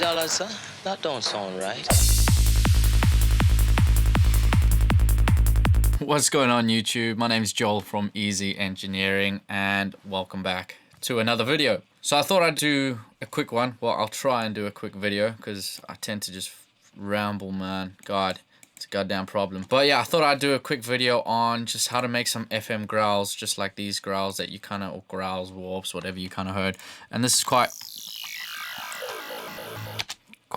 $20, huh? That don't sound right. What's going on YouTube? My name is Joel from Easy Engineering and welcome back to another video. So I thought I'd do a quick one. Well, I'll try and do a quick video because I tend to just ramble, man. God, it's a goddamn problem. But yeah, I thought I'd do a quick video on just how to make some FM growls, just like these growls that you kind of, or growls, warps, whatever you kind of heard. And this is quite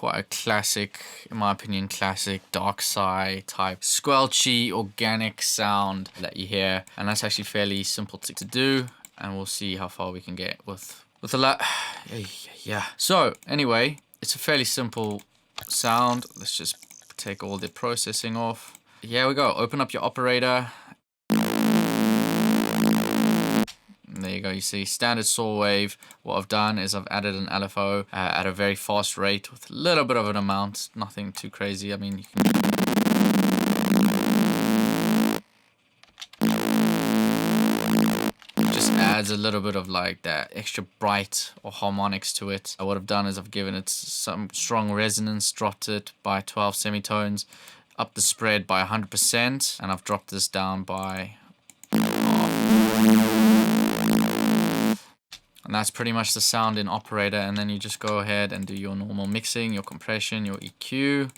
a classic, in my opinion, classic dark side type squelchy organic sound that you hear, and that's actually fairly simple to do, and we'll see how far we can get with a lot. Yeah, so anyway, it's a fairly simple sound. Let's just take all the processing off. Here we go. Open up your operator. There you go, you see standard saw wave. What I've done is I've added an LFO at a very fast rate with a little bit of an amount, nothing too crazy. I mean, you can just adds a little bit of like that extra bright or harmonics to it. What I've done is I've given it some strong resonance, dropped it by 12 semitones, up the spread by 100%, and I've dropped this down by and that's pretty much the sound in operator. And then you just go ahead and do your normal mixing, your compression, your EQ.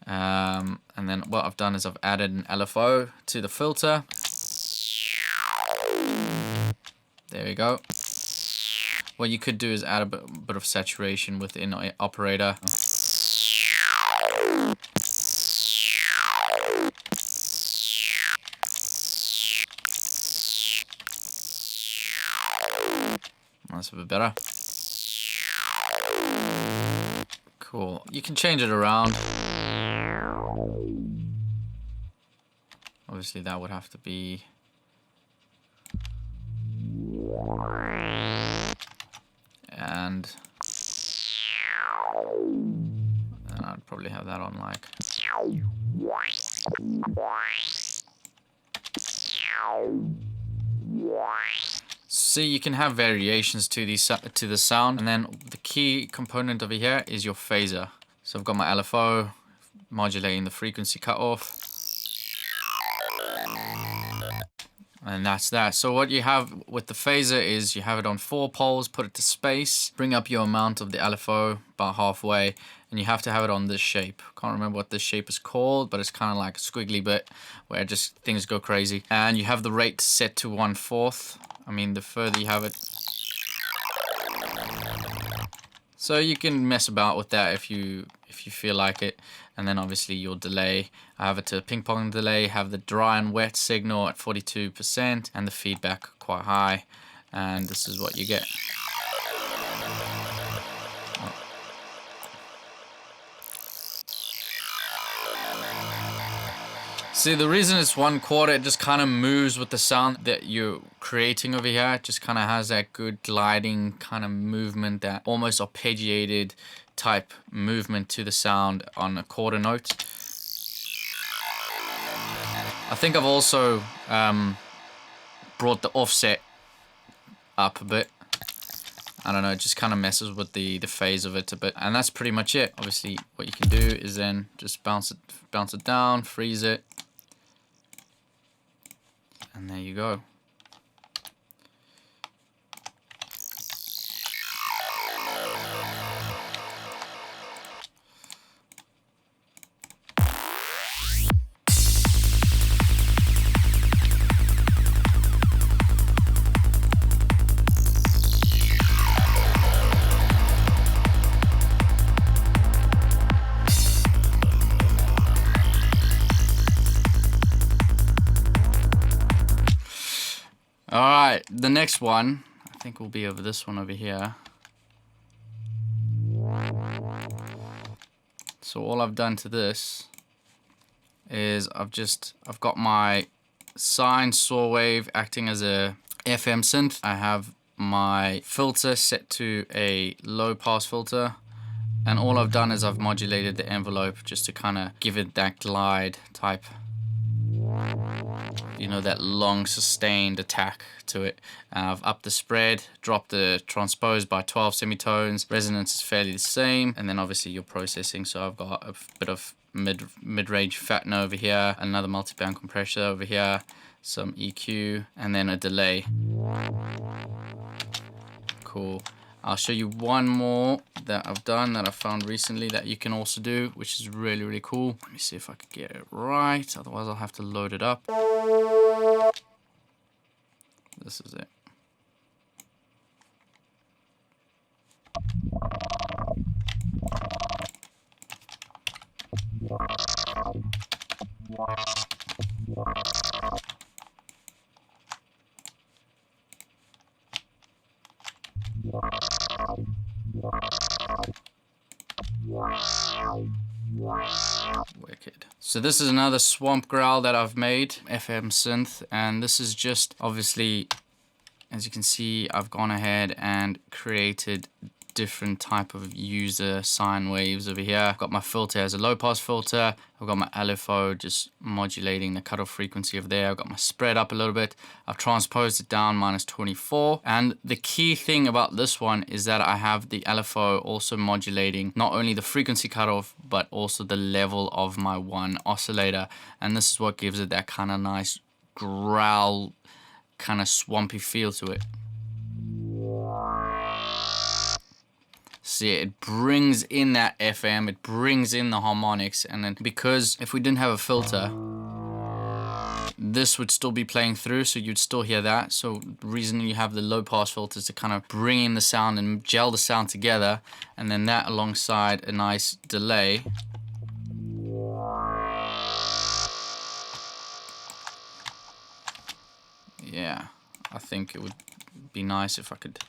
And then what I've done is I've added an LFO to the filter. There we go. What you could do is add a bit of saturation within operator. That's a bit better. Cool. You can change it around. Obviously that would have to be... And I'd probably have that on like... See, you can have variations to the sound, and then the key component over here is your phaser. So I've got my LFO modulating the frequency cutoff, and that's that. So what you have with the phaser is you have it on 4 poles, put it to space, bring up your amount of the LFO about halfway, and you have to have it on this shape. Can't remember what this shape is called, but it's kind of like a squiggly bit where just things go crazy. And you have the rate set to 1/4. I mean, the further you have it. So you can mess about with that if you feel like it. And then obviously your delay, I have it to ping pong delay, have the dry and wet signal at 42% and the feedback quite high. And this is what you get. See, the reason it's 1/4, it just kind of moves with the sound that you're creating over here. It just kind of has that good gliding kind of movement, that almost arpeggiated type movement to the sound on a quarter note. I think I've also brought the offset up a bit. I don't know, it just kind of messes with the phase of it a bit. And that's pretty much it. Obviously, what you can do is then just bounce it down, freeze it. And there you go. Alright, the next one, I think will be over this one over here. So all I've done to this is I've got my sine saw wave acting as a FM synth. I have my filter set to a low pass filter, and all I've done is I've modulated the envelope just to kind of give it that glide type You know, that long sustained attack to it. I've upped the spread, dropped the transpose by 12 semitones. Resonance is fairly the same, and then obviously your processing. So I've got a bit of mid-range fat over here, another multi-band compressor over here, some EQ, and then a delay. Cool. I'll show you one more that I've done that I found recently that you can also do, which is really, really cool. Let me see if I can get it right, otherwise I'll have to load it up. This is it. Wicked. So this is another swamp growl that I've made, FM synth, and this is just obviously, as you can see, I've gone ahead and created different type of user sine waves over here. I've got my filter as a low pass filter. I've got my LFO just modulating the cutoff frequency of there. I've got my spread up a little bit. I've transposed it down -24. And the key thing about this one is that I have the LFO also modulating not only the frequency cutoff, but also the level of my one oscillator. And this is what gives it that kind of nice growl, kind of swampy feel to it. See, it brings in that FM, it brings in the harmonics, and then because if we didn't have a filter, this would still be playing through, so you'd still hear that. So the reason you have the low pass filters to kind of bring in the sound and gel the sound together, and then that alongside a nice delay. Yeah, I think it would be nice if I could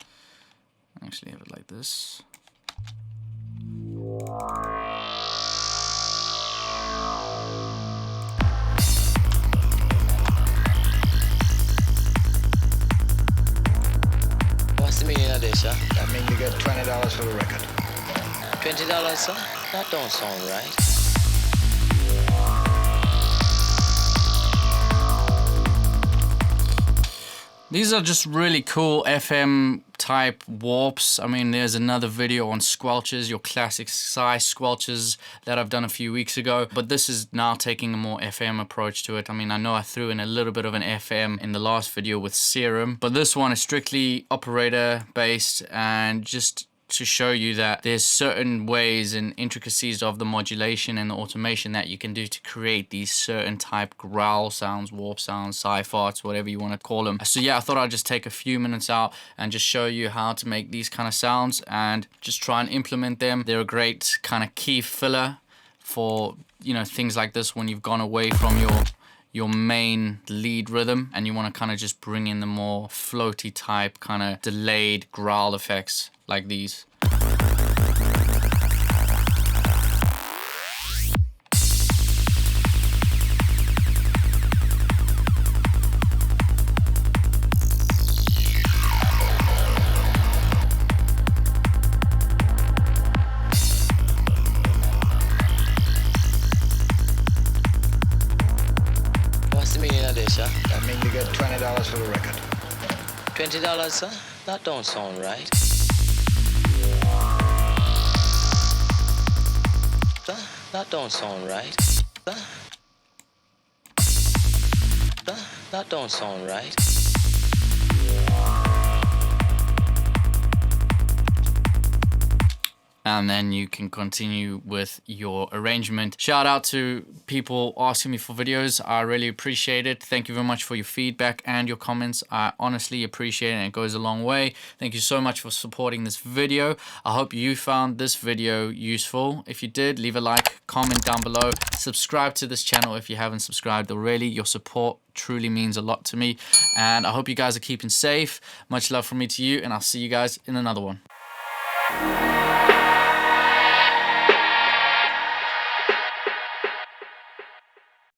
actually have it like this. What's the meaning of this, sir? That means you get $20 for the record. $20, sir? That don't sound right. These are just really cool FM type warps. I mean, there's another video on squelches, your classic size squelches that I've done a few weeks ago, but this is now taking a more FM approach to it. I mean, I know I threw in a little bit of an FM in the last video with Serum, but this one is strictly operator based, and just to show you that there's certain ways and intricacies of the modulation and the automation that you can do to create these certain type growl sounds, warp sounds, sci-farts, whatever you want to call them. So yeah, I thought I'd just take a few minutes out and just show you how to make these kind of sounds and just try and implement them. They're a great kind of key filler for, you know, things like this when you've gone away from your main lead rhythm and you want to kind of just bring in the more floaty type kind of delayed growl effects like these. What's the meaning of this, sir? That means you get $20 for the record. $20, sir? That don't sound right. That don't sound right. That don't sound right. And then you can continue with your arrangement. Shout out to people asking me for videos. I really appreciate it. Thank you very much for your feedback and your comments. I honestly appreciate it, and it goes a long way. Thank you so much for supporting this video. I hope you found this video useful. If you did, leave a like, comment down below. Subscribe to this channel if you haven't subscribed already. Your support truly means a lot to me. And I hope you guys are keeping safe. Much love from me to you, and I'll see you guys in another one.